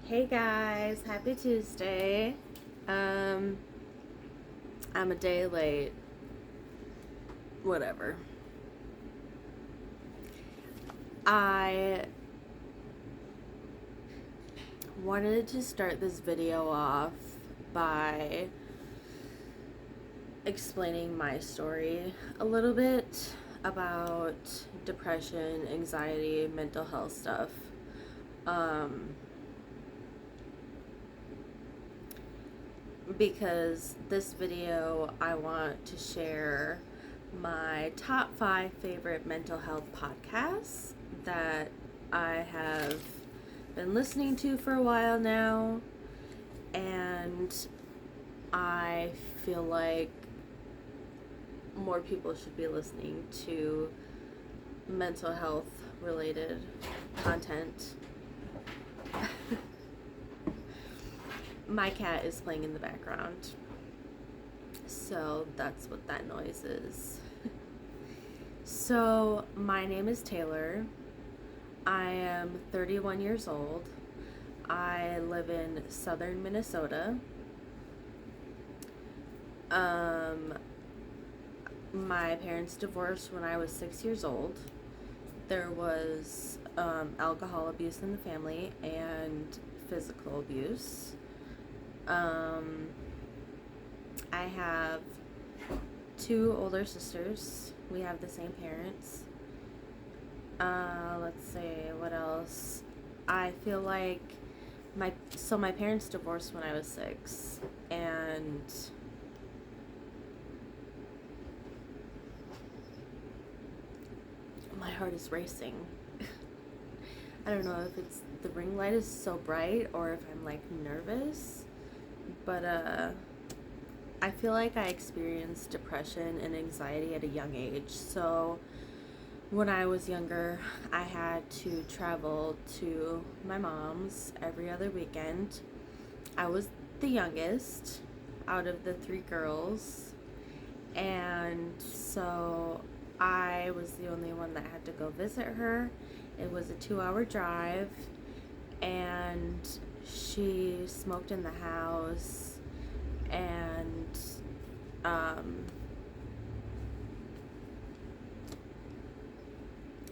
Hey guys, happy Tuesday. Um, I'm a day late. Whatever. I wanted to start this video off by explaining my story a little bit about depression, anxiety, mental health stuff. Um, because this video I want to share my top 5 favorite mental health podcasts that I have been listening to for a while now, and I feel like more people should be listening to mental health related content. My cat is playing in the background, so that's what that noise is. So, my name is Taylor. I am 31 years old. I live in southern Minnesota. My parents divorced when I was 6 years old. There was alcohol abuse in the family and physical abuse. I have 2 older sisters. We have the same parents. Let's see, what else? I feel like my parents divorced when I was 6, and my heart is racing. I don't know if it's the ring light is so bright or if I'm like nervous, but I feel like I experienced depression and anxiety at a young age. So when I was younger, I had to travel to my mom's every other weekend. I was the youngest out of the 3 girls, and so I was the only one that had to go visit her. It was a 2-hour drive, and she smoked in the house, and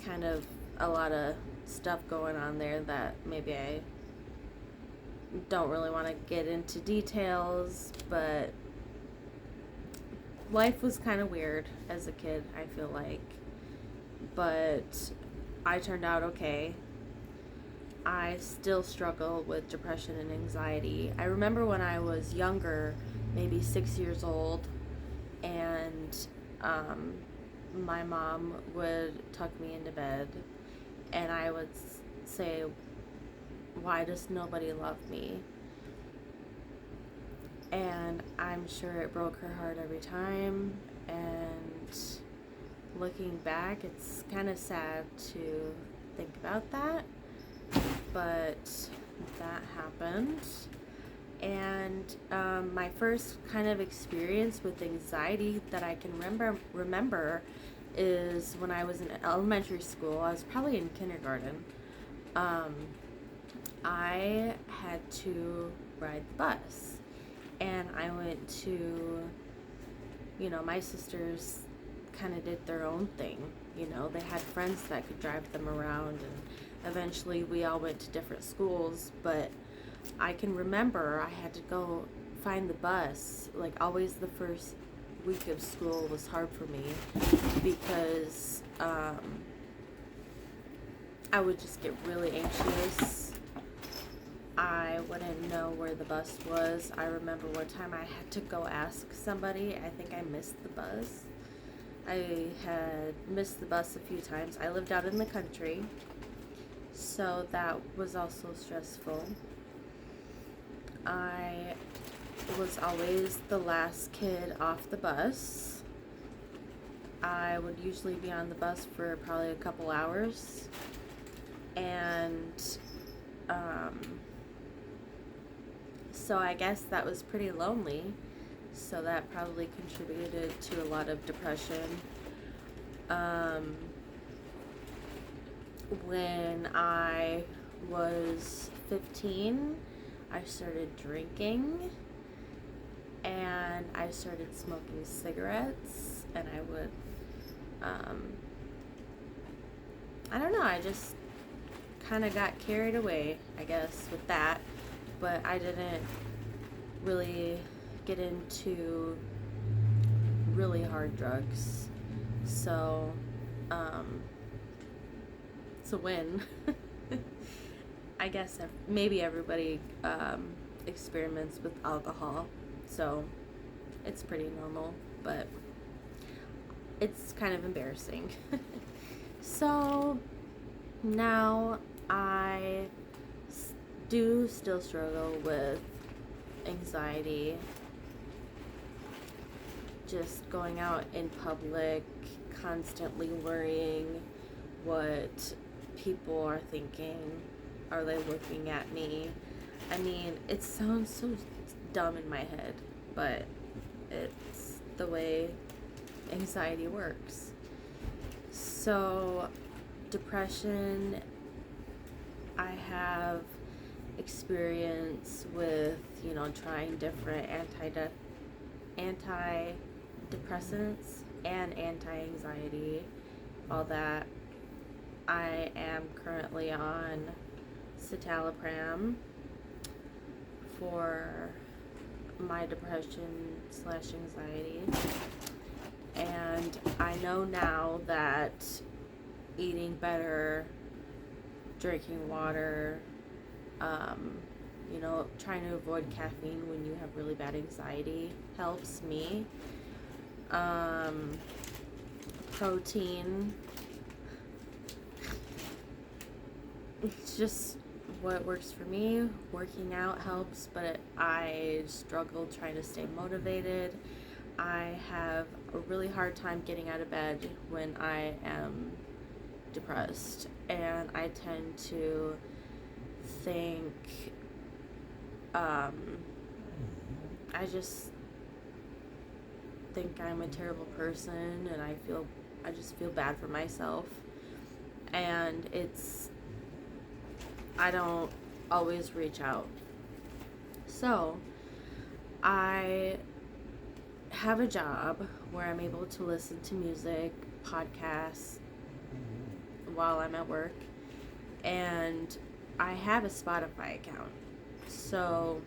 kind of a lot of stuff going on there that maybe I don't really want to get into details, but life was kind of weird as a kid, I feel like. But I turned out okay. I still struggle with depression and anxiety. I remember when I was younger, maybe 6 years old, and my mom would tuck me into bed, and I would say, "Why does nobody love me?" And I'm sure it broke her heart every time. And looking back, it's kind of sad to think about that, but that happened. And my first kind of experience with anxiety that I can remember is when I was in elementary school. I was probably in kindergarten. I had to ride the bus, and I went to, my sisters kind of did their own thing. They had friends that could drive them around, and eventually we all went to different schools. But I can remember I had to go find the bus. Like, always the first week of school was hard for me because I would just get really anxious. I wouldn't know where the bus was. I remember one time I had to go ask somebody. I think I missed the bus. I had missed the bus a few times. I lived out in the country, so that was also stressful. I was always the last kid off the bus. I would usually be on the bus for probably a couple hours, and so I guess that was pretty lonely. So that probably contributed to a lot of depression. When I was 15, I started drinking, and I started smoking cigarettes, and I would, I don't know, I just kind of got carried away, I guess, with that, but I didn't really get into really hard drugs. So, it's a win. I guess maybe everybody experiments with alcohol, so it's pretty normal, but it's kind of embarrassing. So now I do still struggle with anxiety, just going out in public, constantly worrying what people are thinking. Are they looking at me? I mean, it sounds so dumb in my head, but it's the way anxiety works. So, depression, I have experience with, trying different antidepressants and anti-anxiety, all that. I am currently on citalopram for my depression / anxiety, and I know now that eating better, drinking water, trying to avoid caffeine when you have really bad anxiety helps me. Protein, it's just what works for me. Working out helps, but I struggle trying to stay motivated. I have a really hard time getting out of bed when I am depressed, and I tend to think, I just think I'm a terrible person, and I just feel bad for myself, and I don't always reach out. So I have a job where I'm able to listen to music, podcasts while I'm at work, and I have a Spotify account. So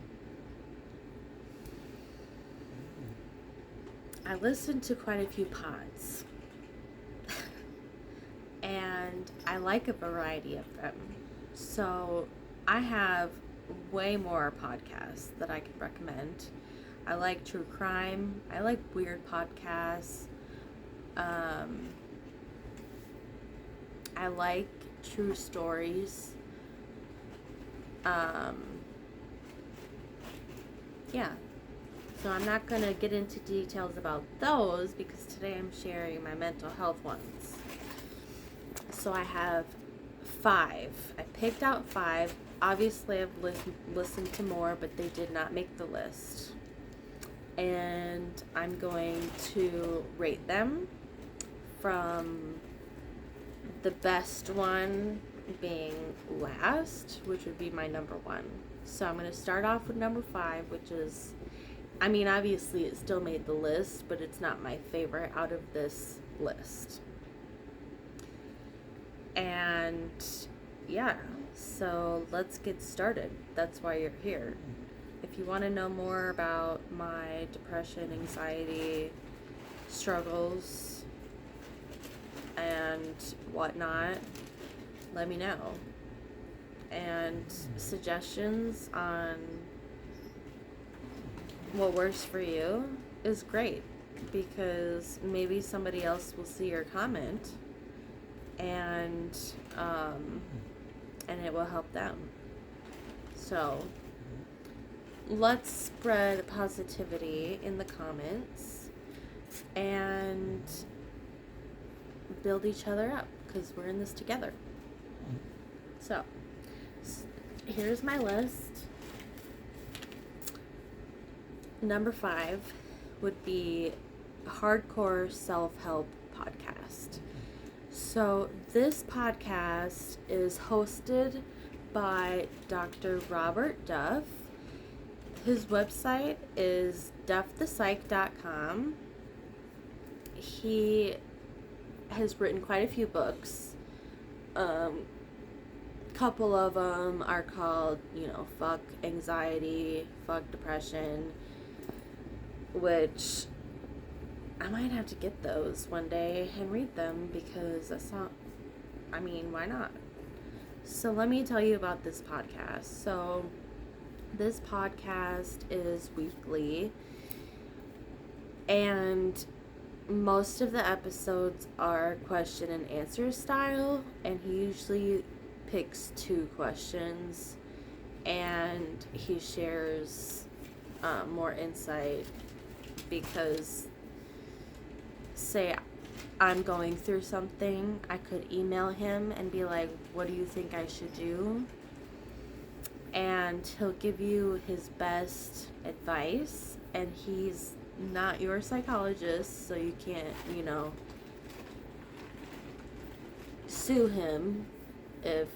I listen to quite a few pods, and I like a variety of them. So I have way more podcasts that I could recommend. I like true crime. I like weird podcasts. I like true stories. Yeah. So I'm not going to get into details about those because today I'm sharing my mental health ones. So I have 5. I picked out 5. Obviously, I've listened to more, but they did not make the list. And I'm going to rate them from the best one being last, which would be my number 1. So I'm going to start off with number 5, which is, obviously it still made the list, but it's not my favorite out of this list. And yeah, so let's get started. That's why you're here. If you want to know more about my depression, anxiety, struggles, and whatnot, let me know. And suggestions on what works for you is great, because maybe somebody else will see your comment and it will help them. So let's spread positivity in the comments and build each other up, because we're in this together. So here's my list. Number 5 would be Hardcore Self-Help Podcast. So this podcast is hosted by Dr. Robert Duff. His website is duffthepsych.com. He has written quite a few books. Couple of them are called, Fuck Anxiety, Fuck Depression, which I might have to get those one day and read them because why not? So let me tell you about this podcast. So this podcast is weekly, and most of the episodes are question and answer style, and he usually picks 2 questions, and he shares more insight because, say I'm going through something, I could email him and be like, what do you think I should do? And he'll give you his best advice, and he's not your psychologist, so you can't, sue him if,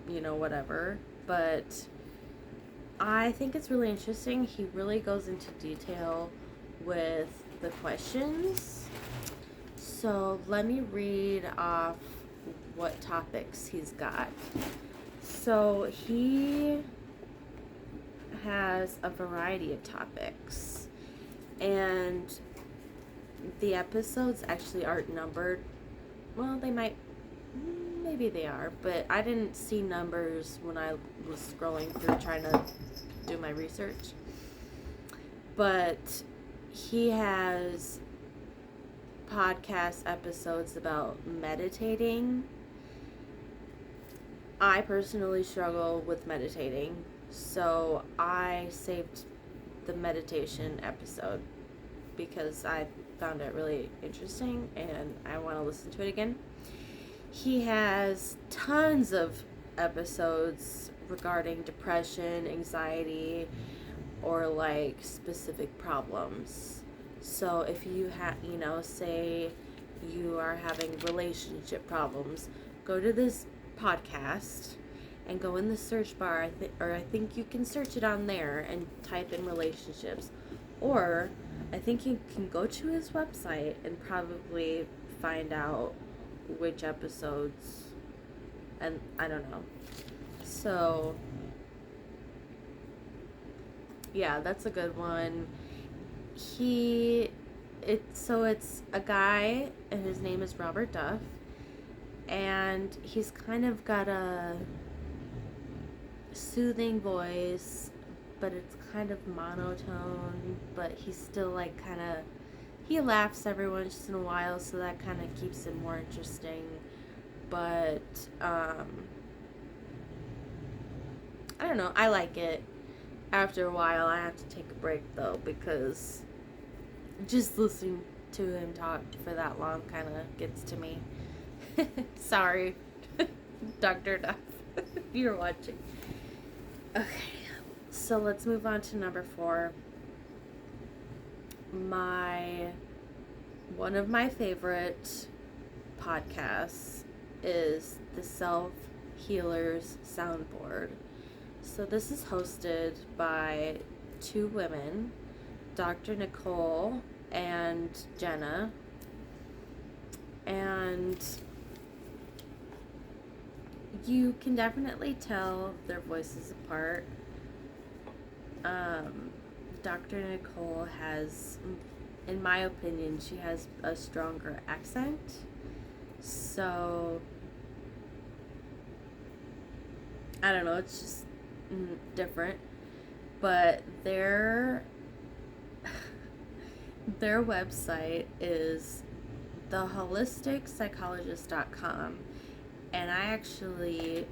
whatever. But I think it's really interesting. He really goes into detail with the questions. So let me read off what topics he's got. So he has a variety of topics, and the episodes actually aren't numbered. Well, maybe they are, but I didn't see numbers when I was scrolling through trying to do my research. But he has podcast episodes about meditating. I personally struggle with meditating, so I saved the meditation episode because I found it really interesting and I want to listen to it again. He has tons of episodes regarding depression, anxiety, or like specific problems. So if you say you are having relationship problems, go to this podcast and go in the search bar, I think you can search it on there and type in relationships, or I think you can go to his website and probably find out which episodes, and I don't know. So yeah, that's a good one. It's a guy, and his name is Robert Duff, and he's kind of got a soothing voice, but it's kind of monotone, but he's still he laughs every once in a while, so that kind of keeps it more interesting. But I don't know, I like it. After a while I have to take a break though, because just listening to him talk for that long kind of gets to me. Sorry, Dr. Duff, if you're watching. Okay, so let's move on to number 4. One of my favorite podcasts is the Self Healers Soundboard. So this is hosted by 2 women, Dr. Nicole and Jenna, and you can definitely tell their voices apart. Dr. Nicole has, in my opinion, she has a stronger accent, so I don't know, it's just different. But their website is theholisticspsychologist.com, and I actually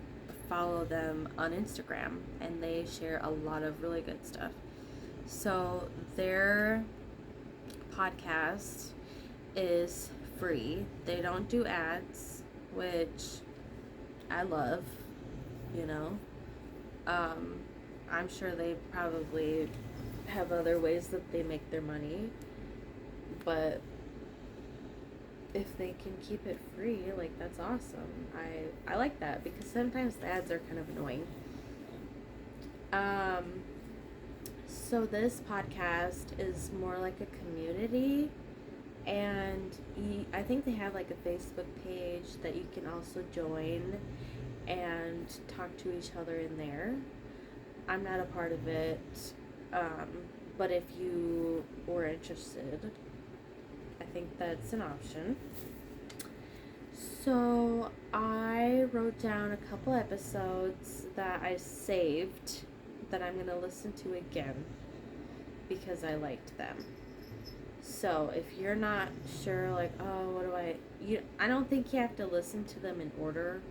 follow them on Instagram, and they share a lot of really good stuff. So their podcast is free. They don't do ads, which I love, I'm sure they probably have other ways that they make their money, but if they can keep it free, that's awesome. I like that, because sometimes the ads are kind of annoying. Um, so this podcast is more like a community, and I think they have like a Facebook page that you can also join and talk to each other in there. I'm not a part of it, um, but if you were interested, I think that's an option. So I wrote down a couple episodes that I saved that I'm going to listen to again because I liked them. So if you're not sure, like, oh, what do I don't think you have to listen to them in order,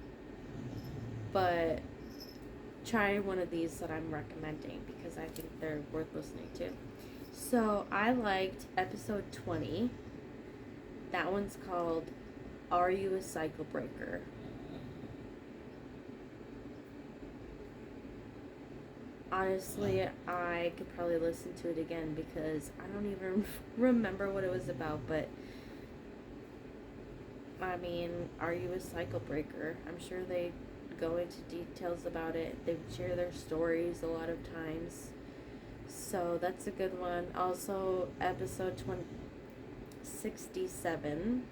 but try one of these that I'm recommending because I think they're worth listening to. So I liked episode 20. That one's called Are You a Cycle Breaker? Honestly, I could probably listen to it again because I don't even remember what it was about, but I mean, are you a cycle breaker? I'm sure they go into details about it. They share their stories a lot of times. So that's a good one. Also, episode 67.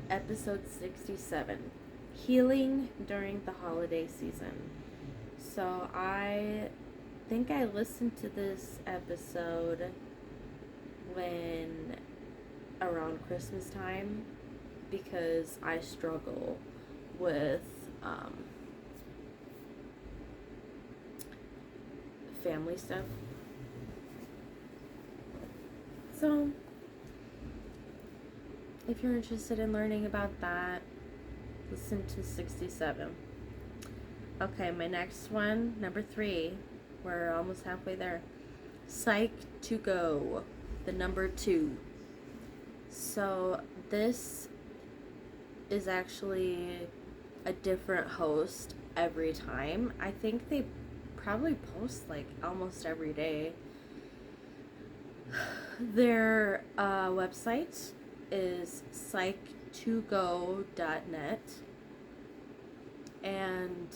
Episode 67. Healing during the holiday season. So I think I listened to this episode when around Christmas time because I struggle with family stuff. So if you're interested in learning about that, listen to 67. Okay, my next one, number 3. We're almost halfway there. Psych to Go, the number 2. So this is actually a different host every time. I think they probably post like almost every day. Their website is psych2go.net, and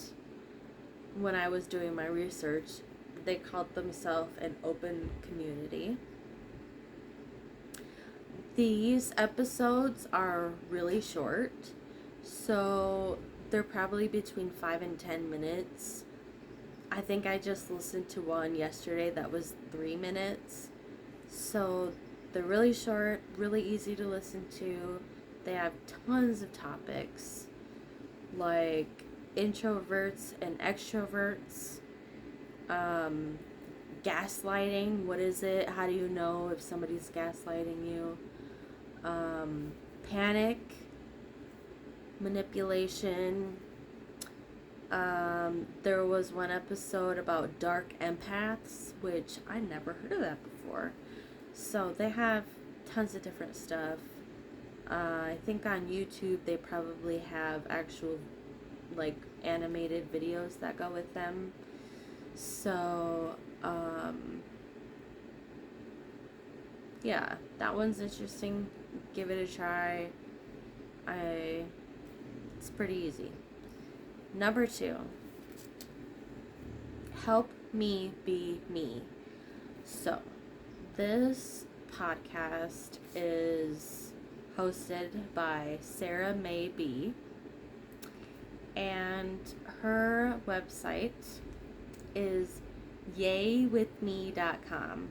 when I was doing my research, they called themselves an open community. These episodes are really short, so they're probably between 5 and 10 minutes. I think I just listened to one yesterday that was 3 minutes. So they're really short, really easy to listen to. They have tons of topics like introverts and extroverts, gaslighting, what is it? How do you know if somebody's gaslighting you? Panic, manipulation. There was one episode about dark empaths, which I never heard of that before. So they have tons of different stuff. I think on YouTube they probably have actual like animated videos that go with them. So yeah, that one's interesting. Give it a try. It's pretty easy. Number 2. Help Me Be Me. So this podcast is hosted by Sarah May B, and her website is yaywithme.com.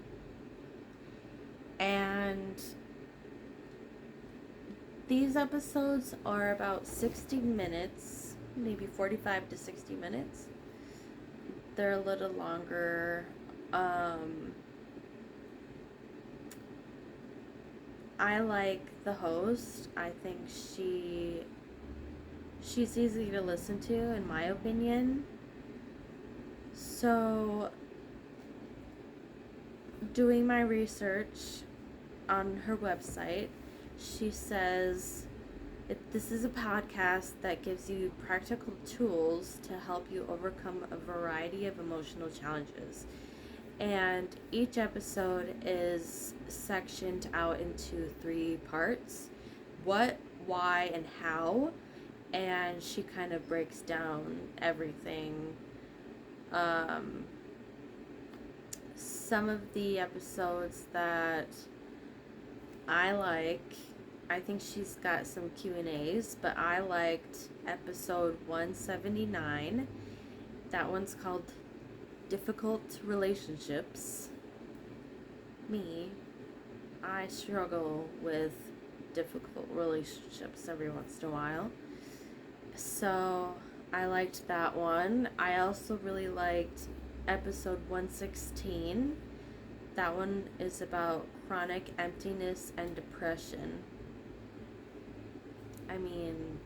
And these episodes are about 60 minutes, maybe 45 to 60 minutes. They're a little longer. I like the host. I think she's easy to listen to, in my opinion. So, doing my research on her website, she says this is a podcast that gives you practical tools to help you overcome a variety of emotional challenges. And each episode is sectioned out into 3 parts: what, why, and how. And she kind of breaks down everything Um, some of the episodes that I like, I think she's got some Q&As, but I liked episode 179. That one's called Difficult Relationships. Me, I struggle with difficult relationships every once in a while. So I liked that one. I also really liked episode 116. That one is about chronic emptiness and depression. I mean,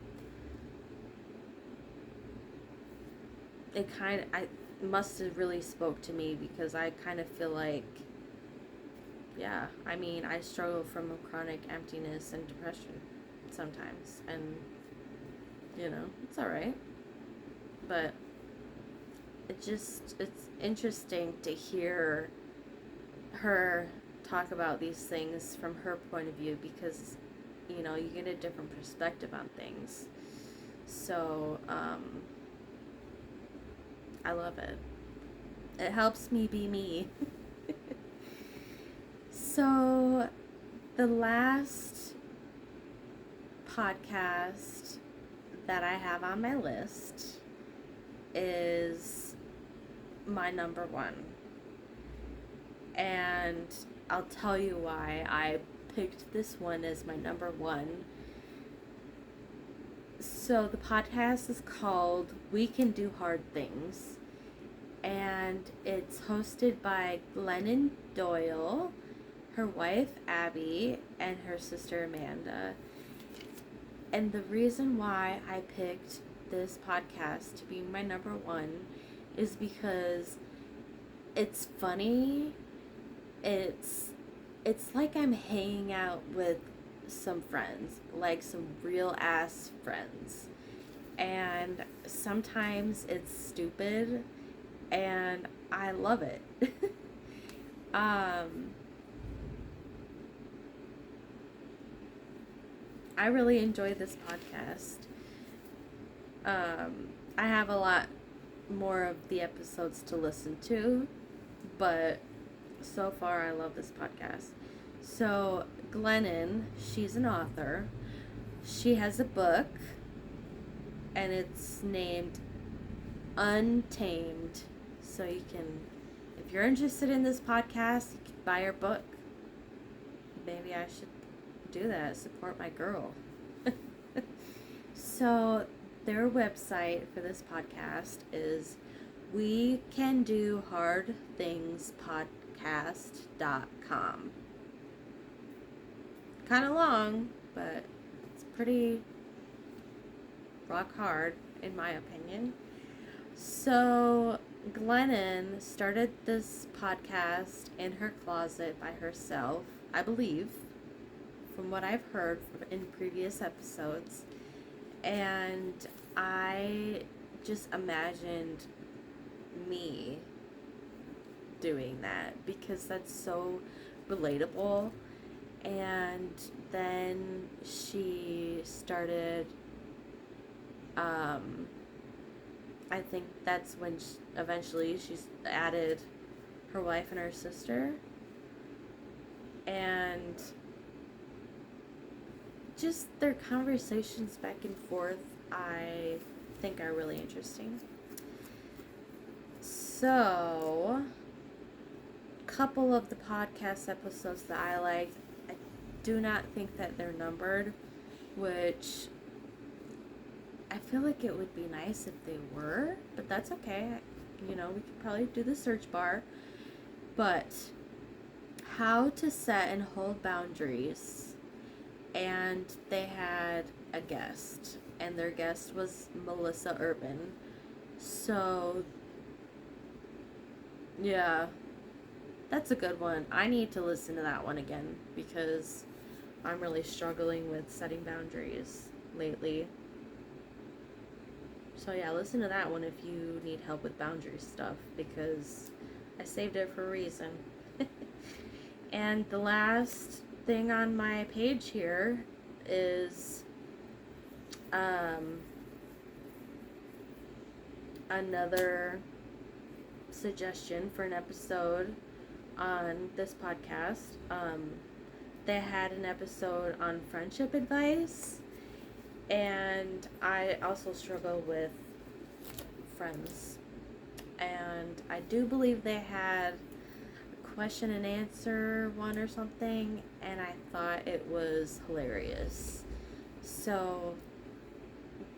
I must have really spoke to me because I kind of feel like, yeah, I mean, I struggle from a chronic emptiness and depression sometimes, and it's all right. But it's interesting to hear her talk about these things from her point of view because you get a different perspective on things. So I love it. It helps me be me. So the last podcast that I have on my list is my number one. And I'll tell you why I picked this one as my number one. So the podcast is called We Can Do Hard Things. And it's hosted by Glennon Doyle, her wife Abby, and her sister Amanda. And the reason why I picked this podcast to be my number one is because it's funny. It's like I'm hanging out with some friends, like some real ass friends. And sometimes it's stupid and I love it. I really enjoy this podcast. I have a lot more of the episodes to listen to, but so far I love this podcast. So Glennon, she's an author. She has a book, and it's named Untamed. So you can, if you're interested in this podcast, you can buy her book. Maybe I should do that, support my girl. So their website for this podcast is wecandohardthingspodcast.com. Kind of long, but it's pretty rock hard in my opinion. So Glennon started this podcast in her closet by herself, I believe, from what I've heard in previous episodes. And I just imagined me doing that because that's so relatable. And then she started, I think that's when eventually she's added her wife and her sister. And just their conversations back and forth, I think are really interesting. So, a couple of the podcast episodes that I liked, I do not think that they're numbered, which I feel like it would be nice if they were, but that's okay. We could probably do the search bar. But how to set and hold boundaries. And they had a guest, and their guest was Melissa Urban. So, yeah, that's a good one. I need to listen to that one again because I'm really struggling with setting boundaries lately. So yeah, listen to that one if you need help with boundary stuff because I saved it for a reason. And the last thing on my page here is another suggestion for an episode on this podcast. They had an episode on friendship advice, and I also struggle with friends. And I do believe they had a question and answer one or something, and I thought it was hilarious. So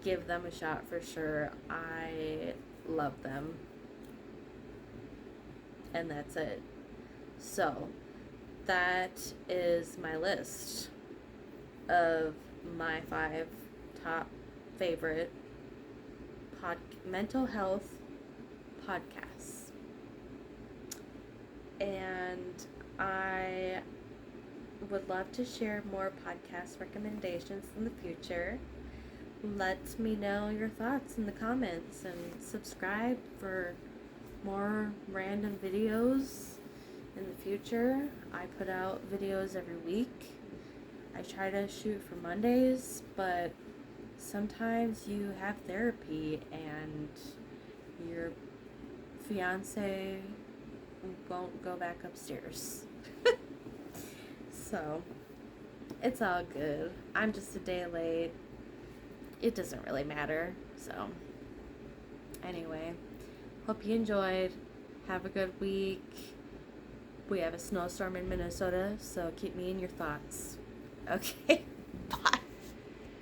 give them a shot for sure. I love them. And that's it. So that is my list of my 5 top favorite mental health podcasts. And I would love to share more podcast recommendations in the future. Let me know your thoughts in the comments and subscribe for more random videos in the future. I put out videos every week. I try to shoot for Mondays, but sometimes you have therapy and your fiance won't go back upstairs. So, it's all good. I'm just a day late. It doesn't really matter. So, anyway, hope you enjoyed. Have a good week. We have a snowstorm in Minnesota, so keep me in your thoughts. Okay.